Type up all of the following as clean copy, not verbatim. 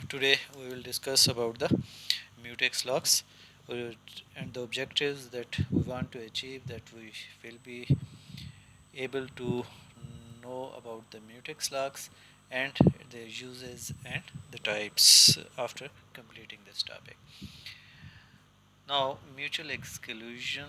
Today we will discuss about the mutex locks and the objectives that we want to achieve, that we will be able to know about the mutex locks and their uses and the types after completing this topic. Now mutual exclusion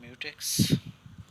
mutex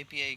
API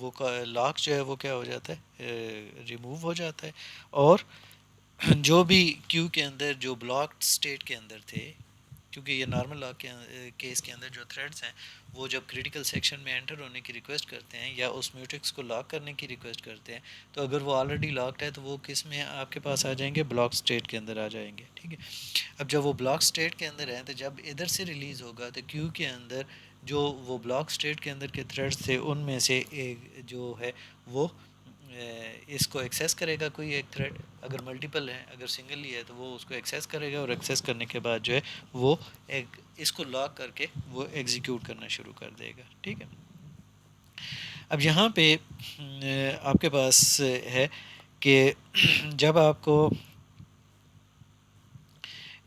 وہ lock جو ہے وہ کیا ہو جاتا ہے، remove ہو جاتا ہے، اور جو بھی کیو کے اندر جو بلاکڈ اسٹیٹ کے اندر تھے، کیونکہ یہ نارمل لاک کے کیس کے اندر جو تھریڈز ہیں وہ جب کریٹیکل سیکشن میں انٹر ہونے کی ریکویسٹ کرتے ہیں یا اس میوٹکس کو لاک کرنے کی ریکویسٹ کرتے ہیں، تو اگر وہ آلریڈی لاکڈ ہے تو وہ کس میں آپ کے پاس آ جائیں گے، بلاک اسٹیٹ کے اندر آ جائیں گے، ٹھیک ہے۔ اب جب وہ بلاک اسٹیٹ کے اندر ہیں تو جب ادھر سے ریلیز ہوگا تو کیو کے اندر جو وہ بلاک اسٹیٹ کے اندر کے تھریڈز تھے ان میں سے ایک جو ہے وہ اس کو ایکسیس کرے گا، کوئی ایک تھریڈ، اگر ملٹیپل ہے، اگر سنگل ہی ہے تو وہ اس کو ایکسیس کرے گا، اور ایکسیس کرنے کے بعد جو ہے وہ ایک اس کو لاک کر کے وہ ایگزیکیوٹ کرنا شروع کر دے گا، ٹھیک ہے۔ اب یہاں پہ آپ کے پاس ہے کہ جب آپ کو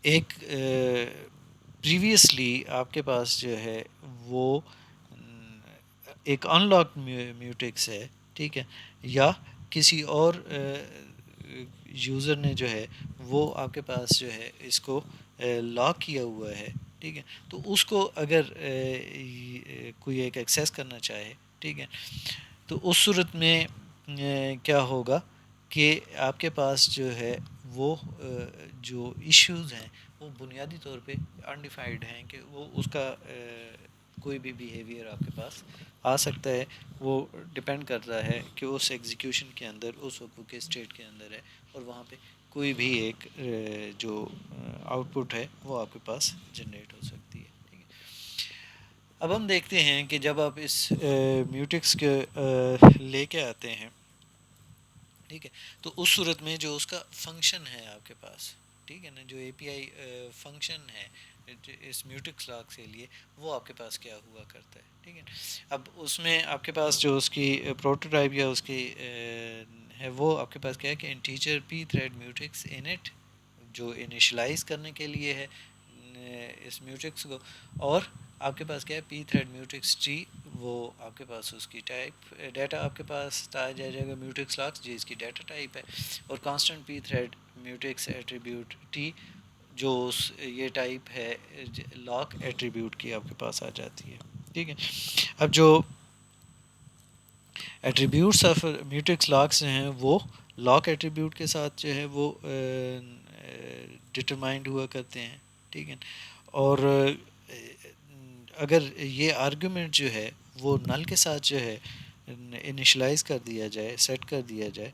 ایک پریویسلی آپ کے پاس جو ہے وہ ایک ان لاک میوٹکس ہے، ٹھیک ہے، یا کسی اور یوزر نے جو ہے وہ آپ کے پاس جو ہے اس کو لاک کیا ہوا ہے، ٹھیک ہے، تو اس کو اگر کوئی ایک ایکسیس کرنا چاہے، ٹھیک ہے، تو اس صورت میں کیا ہوگا کہ آپ کے پاس جو ہے وہ جو ایشوز ہیں وہ بنیادی طور پہ انڈیفائنڈ ہیں، کہ وہ اس کا کوئی بھی بیہیویئر آپ کے پاس آ سکتا ہے، وہ ڈپینڈ کرتا ہے کہ اس ایگزیکیوشن کے اندر اس وقت کے اسٹیٹ کے اندر ہے، اور وہاں پہ کوئی بھی ایک جو آؤٹ پٹ ہے وہ آپ کے پاس جنریٹ ہو سکتی ہے، ٹھیک ہے۔ اب ہم دیکھتے ہیں کہ جب آپ اس میوٹکس کے لے کے آتے ہیں، ٹھیک ہے، تو اس صورت میں جو اس کا فنکشن ہے آپ کے پاس، ٹھیک ہے نا، جو اے پی آئی فنکشن ہے اس میوٹکس لاک کے لیے، وہ آپ کے پاس کیا ہوا کرتا ہے، ٹھیک ہے۔ اب اس میں آپ کے پاس جو اس کی پروٹوٹائپ یا اس کی ہے وہ آپ کے پاس کیا ہے کہ انٹیجر پی تھریڈ میوٹکس انٹ جو انیشلائز کرنے کے لیے ہے اس میوٹکس کو، اور آپ کے پاس کیا ہے پی تھریڈ میوٹکس ٹی، وہ آپ کے پاس اس کی ٹائپ ڈیٹا آپ کے پاس آ جائے گا میوٹکس لاکس جی اس کی ڈیٹا ٹائپ ہے، اور constant P thread mutex attribute T جو یہ ٹائپ ہے لاک ایٹریبیوٹ کی آپ کے پاس آ جاتی ہے، ٹھیک ہے۔ اب جو ایٹریبیوٹس آف میوٹکس لاکس ہیں وہ لاک ایٹریبیوٹ کے ساتھ جو ہے وہ ڈٹرمائنڈ ہوا کرتے ہیں، ٹھیک ہے، اور اگر یہ آرگومنٹ جو ہے وہ نل کے ساتھ جو ہے انیشلائز کر دیا جائے، سیٹ کر دیا جائے،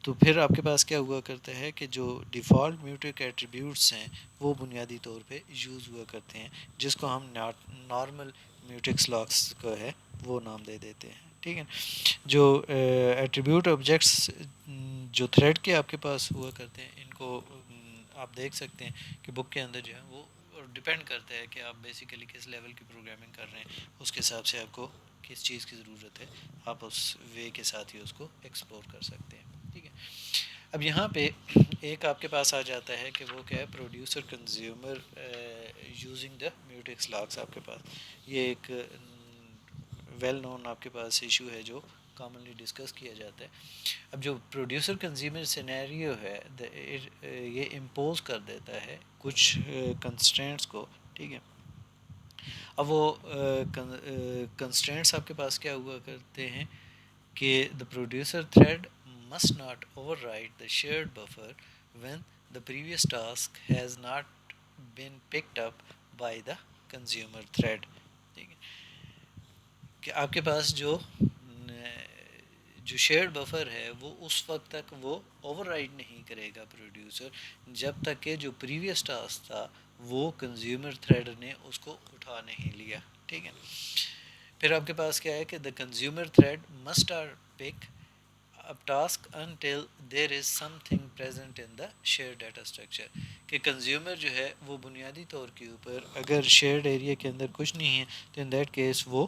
تو پھر آپ کے پاس کیا ہوا کرتا ہے کہ جو ڈیفالٹ میوٹک ایٹریبیوٹس ہیں وہ بنیادی طور پہ یوز ہوا کرتے ہیں، جس کو ہم نارمل میوٹکس لاکس کو ہے وہ نام دے دیتے ہیں، ٹھیک ہے۔ جو ایٹریبیوٹ آبجیکٹس جو تھریڈ کے آپ کے پاس ہوا کرتے ہیں، ان کو آپ دیکھ سکتے ہیں کہ بک کے اندر جو ہے وہ ڈپینڈ کرتا ہے کہ آپ بیسیکلی کس لیول کی پروگرامنگ کر رہے ہیں، اس کے حساب سے آپ کو کس چیز کی ضرورت ہے، آپ اس وے کے ساتھ ہی اس کو ایکسپلور کر سکتے ہیں، ٹھیک ہے۔ اب یہاں پہ ایک آپ کے پاس آ جاتا ہے کہ وہ کیا ہے producer consumer using the mutex locks, آپ کے پاس یہ ایک ویل نون آپ کے پاس ایشو ہے جو کامنلی ڈسکس کیا جاتا ہے۔ اب جو پروڈیوسر کنزیومر سینیریو ہے یہ امپوز کر دیتا ہے کچھ کنسٹرینٹس کو، ٹھیک ہے۔ اب وہ کنسٹرینٹس آپ کے پاس کیا ہوا کرتے ہیں کہ the producer thread must not override the shared buffer when the previous task has not been picked up by the consumer thread، ٹھیک ہے، کہ آپ کے پاس جو شیئرڈ بفر ہے وہ اس وقت تک وہ اوور رائڈ نہیں کرے گا پروڈیوسر جب تک کہ جو پریویس ٹاسک تھا وہ کنزیومر تھریڈ نے اس کو اٹھا نہیں لیا، ٹھیک ہے۔ پھر آپ کے پاس کیا ہے کہ the consumer thread must start pick up task until there is something present in the shared data structure، کہ کنزیومر جو ہے وہ بنیادی طور کے اوپر اگر شیئرڈ ایریا کے اندر کچھ نہیں ہے تو ان دیٹ کیس وہ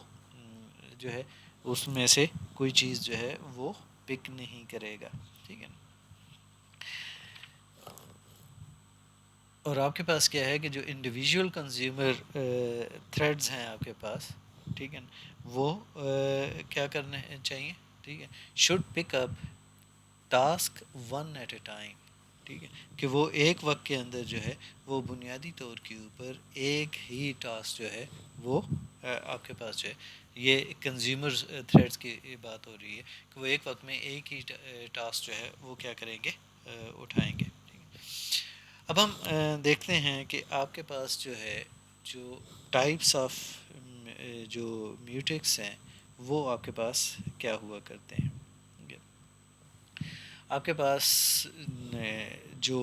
جو ہے اس میں سے کوئی چیز جو ہے وہ پک نہیں کرے گا، ٹھیک ہے۔ اور آپ کے پاس کیا ہے کہ جو انڈیویژول کنزیومر تھریڈز ہیں آپ کے پاس، ٹھیک ہے، وہ کیا کرنے چاہیے، ٹھیک ہے، should pick up task one at a time, ٹھیک ہے، کہ وہ ایک وقت کے اندر جو ہے وہ بنیادی طور کے اوپر ایک ہی ٹاسک جو ہے وہ آپ کے پاس جو ہے یہ کنزیومر تھریڈس کی بات ہو رہی ہے کہ وہ ایک وقت میں ایک ہی ٹاسک جو ہے وہ کیا کریں گے، اٹھائیں گے. اب ہم دیکھتے ہیں کہ آپ کے پاس جو ہے جو ٹائپس آف جو میوٹکس ہیں وہ آپ کے پاس کیا ہوا کرتے ہیں. آپ کے پاس جو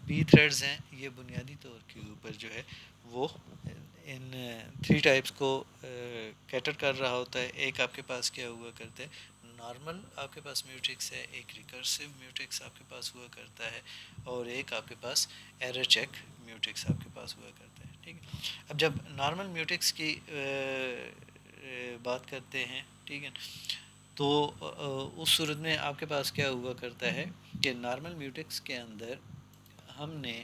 پی تھریڈز ہیں یہ بنیادی طور کے اوپر جو ہے وہ ان تھری ٹائپس کو کیٹر کر رہا ہوتا ہے. ایک آپ کے پاس کیا ہوا کرتا ہے، نارمل آپ کے پاس میوٹکس ہے، ایک ریکرسو میوٹکس آپ کے پاس ہوا کرتا ہے، اور ایک آپ کے پاس ایرر چیک میوٹکس آپ کے پاس ہوا کرتا ہے. ٹھیک ہے. اب جب نارمل میوٹکس کی بات کرتے ہیں، ٹھیک ہے، تو اس صورت میں آپ کے پاس کیا ہوا کرتا ہے کہ نارمل میوٹکس کے اندر ہم نے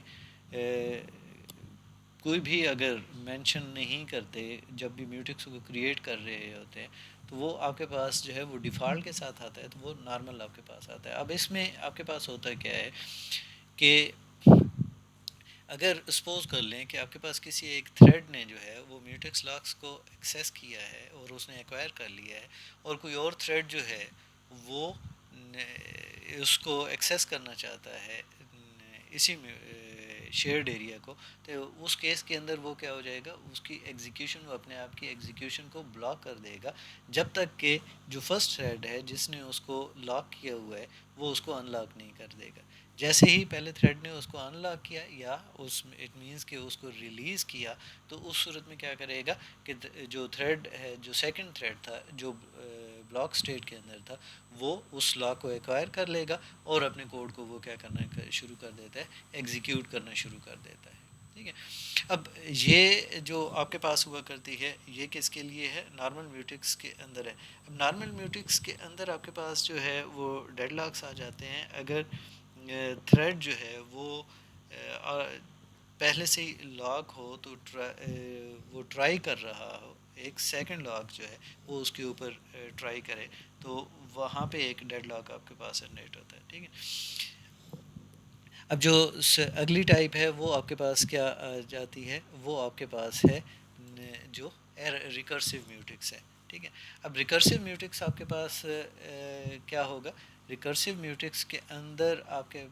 کوئی بھی اگر مینشن نہیں کرتے جب بھی میوٹکس کو کریٹ کر رہے ہوتے ہیں تو وہ آپ کے پاس جو ہے وہ ڈیفالٹ کے ساتھ آتا ہے، تو وہ نارمل آپ کے پاس آتا ہے. اب اس میں آپ کے پاس ہوتا کیا ہے کہ اگر سپوز کر لیں کہ آپ کے پاس کسی ایک تھریڈ نے جو ہے وہ میوٹکس لاکس کو ایکسیس کیا ہے اور اس نے ایکوائر کر لیا ہے، اور کوئی اور تھریڈ جو ہے وہ اس کو ایکسیس کرنا چاہتا ہے اسی میں شیئرڈ ایریا کو، تو اس کیس کے اندر وہ کیا ہو جائے گا، اس کی ایگزیکیوشن، وہ اپنے آپ کی ایگزیکیوشن کو بلاک کر دے گا جب تک کہ جو فرسٹ تھریڈ ہے جس نے اس کو لاک کیا ہوا ہے وہ اس کو ان لاک نہیں کر دے گا. جیسے ہی پہلے تھریڈ نے اس کو ان لاک کیا یا اس اٹ مینس کہ اس کو ریلیز کیا، تو اس صورت میں کیا کرے گا کہ جو تھریڈ ہے، جو سیکنڈ تھریڈ تھا جو بلاک اسٹیٹ کے اندر تھا، وہ اس لاک کو ایکوائر کر لے گا اور اپنے کوڈ کو وہ کیا کرنا شروع کر دیتا ہے، ایگزیکیوٹ کرنا شروع کر دیتا ہے. ٹھیک ہے. اب یہ جو آپ کے پاس ہوا کرتی ہے یہ کس کے لیے ہے، نارمل میوٹکس کے اندر ہے. اب نارمل میوٹکس کے اندر آپ کے پاس جو ہے وہ ڈیڈ لاکس آ جاتے ہیں اگر تھریڈ جو ہے وہ پہلے سے ہی لاک ہو تو وہ ٹرائی کر رہا ہو، ایک سیکنڈ لاک جو ہے وہ اس کے اوپر ٹرائی کرے، تو وہاں پہ ایک ڈیڈ لاک آپ کے پاس جنریٹ ہوتا ہے. ٹھیک ہے. اب جو اگلی ٹائپ ہے وہ آپ کے پاس کیا آ جاتی ہے، وہ آپ کے پاس ہے جو ریکرسو میوٹکس ہے. ٹھیک ہے. اب ریکرسو میوٹکس آپ کے پاس کیا ہوگا، ریکرسو میوٹکس کے اندر آپ کے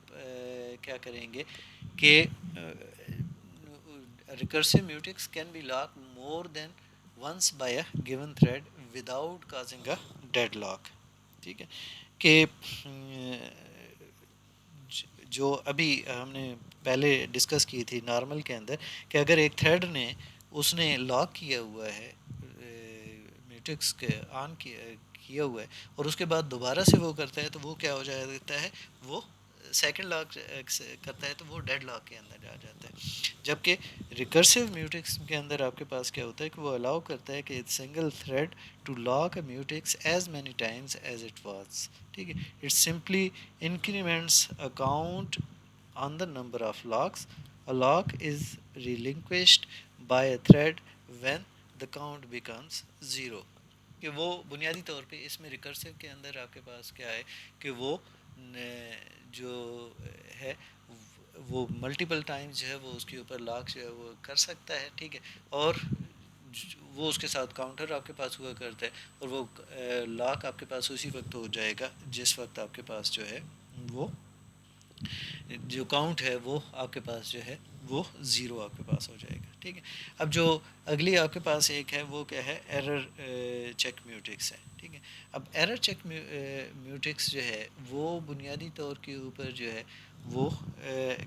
کیا کریں گے کہ recursive mutex can be lock more than once by a given thread without causing a dead lock. ٹھیک ہے. کہ جو ابھی ہم نے پہلے ڈسکس کی تھی نارمل کے اندر کہ اگر ایک تھریڈ نے اس نے لاک کیا ہوا ہے میوٹکس کے آن کیا ہوا ہے اور اس کے بعد دوبارہ سے وہ کرتا ہے تو وہ کیا ہو جاتا ہے، وہ سیکنڈ لاک کرتا ہے تو وہ ڈیڈ لاک کے اندر آ جاتا ہے. جبکہ ریکرسو میوٹکس کے اندر آپ کے پاس کیا ہوتا ہے کہ وہ الاؤ کرتا ہے کہ single thread to lock a mutex as many times as it was. ٹھیک ہے. It simply increments a count on the number of locks. A lock is relinquished by a thread when the count becomes zero. کہ وہ بنیادی طور پہ اس میں recursive کے اندر آپ کے پاس کیا ہے کہ وہ جو ہے وہ ملٹیپل ٹائمز جو ہے وہ اس کے اوپر لاک جو ہے وہ کر سکتا ہے. ٹھیک ہے. اور وہ اس کے ساتھ کاؤنٹر آپ کے پاس ہوا کرتا ہے اور وہ لاک آپ کے پاس اسی وقت ہو جائے گا جس وقت آپ کے پاس جو ہے وہ جو کاؤنٹ ہے وہ آپ کے پاس جو ہے وہ زیرو آپ کے پاس ہو جائے گا. ٹھیک ہے. اب جو اگلی آپ کے پاس ایک ہے وہ کیا ہے، ایرر چیک میوٹکس ہے. ٹھیک ہے. اب ایرر چیک میوٹکس جو ہے وہ بنیادی طور کے اوپر جو ہے وہ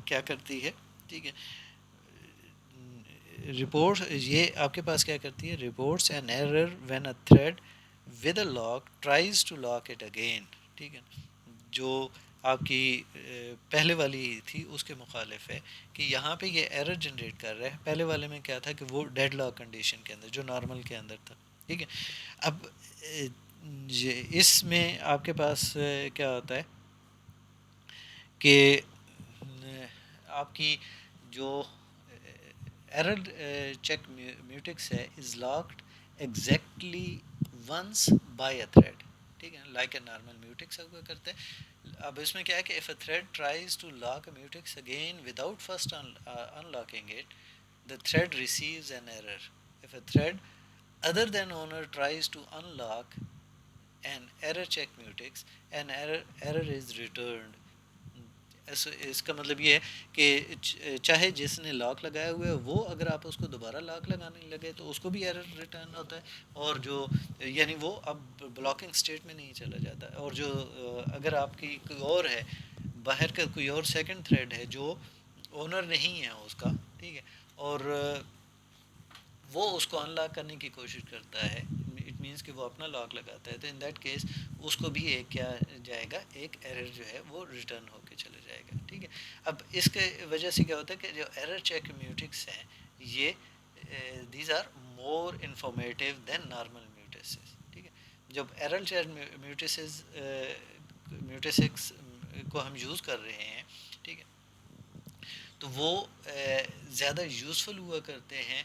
کیا کرتی ہے. ٹھیک ہے. رپورٹ یہ آپ کے پاس کیا کرتی ہے، reports an error when a thread with a lock tries to lock it again. ٹھیک ہے. جو آپ کی پہلے والی تھی اس کے مخالف ہے کہ یہاں پہ یہ ایرر جنریٹ کر رہا ہے. پہلے والے میں کیا تھا کہ وہ ڈیڈ لاک کنڈیشن کے اندر جو نارمل کے اندر تھا. ٹھیک ہے. اب اس میں آپ کے پاس کیا ہوتا ہے کہ آپ کی جو ایرر چیک میوٹکس ہے is locked exactly once by a thread. ٹھیک ہے. لائک اے نارمل میوٹکس ہوا کرتا ہے. اب اس میں کیا ہے کہ if a thread tries to lock a mutex again without first unlocking it, the thread receives an error. If a thread other than owner tries to unlock an error check mutex, an error is returned. اس کا مطلب یہ ہے کہ چاہے جس نے lock لگایا ہوا ہے وہ اگر آپ اس کو دوبارہ لاک لگانے لگے تو اس کو بھی ایرر ریٹرن ہوتا ہے، اور جو یعنی وہ اب بلاکنگ اسٹیٹ میں نہیں چلا جاتا، اور جو اگر آپ کی کوئی اور ہے باہر کا کوئی اور سیکنڈ تھریڈ ہے جو اونر نہیں ہے اس کا، ٹھیک ہے، اور وہ اس کو ان لاک کرنے کی کوشش کرتا ہے، اٹ مینس کہ وہ اپنا لاک لگاتا ہے، تو ان دیٹ کیس اس کو بھی ایک کیا جائے گا، ایک ایرر جو ہے وہ ریٹرن ہو کے چلے جائے گا، ٹھیک ہے۔ اب اس کے وجہ سے کیا ہوتا ہے کہ جو ایرر چیک میوٹکس ہیں یہ these are more informative than normal mutexes, ٹھیک ہے۔ جب ایرر چیک میوٹسز میوٹسکس کو ہم یوز کر رہے ہیں، ٹھیک ہے، تو وہ زیادہ یوزفل ہوا کرتے ہیں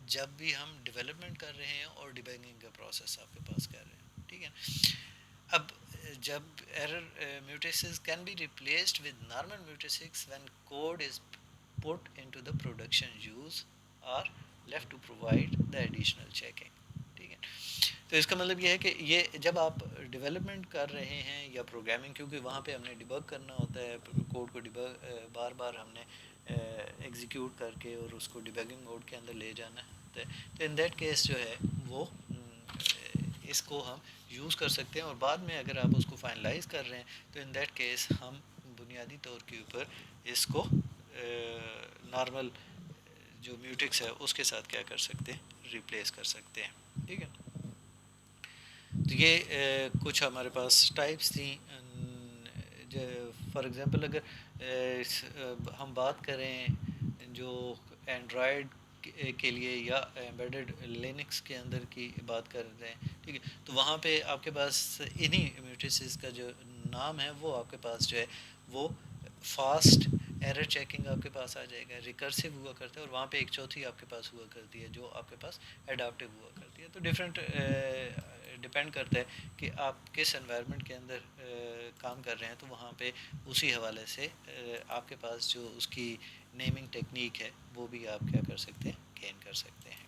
جب بھی ہم ڈیولپمنٹ کر رہے ہیں اور ڈیبگنگ کا پروسیس آپ کے پاس کر رہے ہیں، ٹھیک ہے۔ اب جب error mutexes can be replaced with normal mutexes when code is put into the production use or left to provide the additional checking، ٹھیک ہے۔ تو اس کا مطلب یہ ہے کہ یہ جب آپ ڈیولپمنٹ کر رہے ہیں یا پروگرامنگ، کیونکہ وہاں پہ ہم نے ڈیبگ کرنا ہوتا ہے کوڈ کو، ڈیبگ بار بار ہم نے ایگزیکیوٹ کر کے اور اس کو ڈیبگنگ موڈ کے اندر لے جانا ہے، تو ان دیٹ کیس جو ہے وہ اس کو ہم یوز کر سکتے ہیں، اور بعد میں اگر آپ اس کو فائنلائز کر رہے ہیں تو ان دیٹ کیس ہم بنیادی طور کے اوپر اس کو نارمل جو میوٹکس ہے اس کے ساتھ کیا کر سکتے ہیں، ریپلیس کر سکتے ہیں، ٹھیک ہے۔ تو یہ کچھ ہمارے پاس ٹائپس تھیں، فار ایگزامپل اگر ہم بات کریں جو اینڈرائڈ کے لیے یا ایمبیڈڈ لینکس کے اندر کی بات کر رہے ہیں، ٹھیک ہے، تو وہاں پہ آپ کے پاس انہی میوٹیسز کا جو نام ہے وہ آپ کے پاس جو ہے وہ فاسٹ ایرر چیکنگ آپ کے پاس آ جائے گا، ریکرسیو ہوا کرتا ہے، اور وہاں پہ ایک چوتھی آپ کے پاس ہوا کرتی ہے جو آپ کے پاس اڈاپٹیو ہوا کرتی ہے۔ تو ڈفرینٹ ڈپینڈ کرتا ہے کہ آپ کس انوائرمنٹ کے اندر کام کر رہے ہیں، تو وہاں پہ اسی حوالے سے آپ کے پاس جو اس کی نیمنگ ٹیکنیک ہے وہ بھی آپ کیا کر سکتے ہیں، گین کر سکتے ہیں۔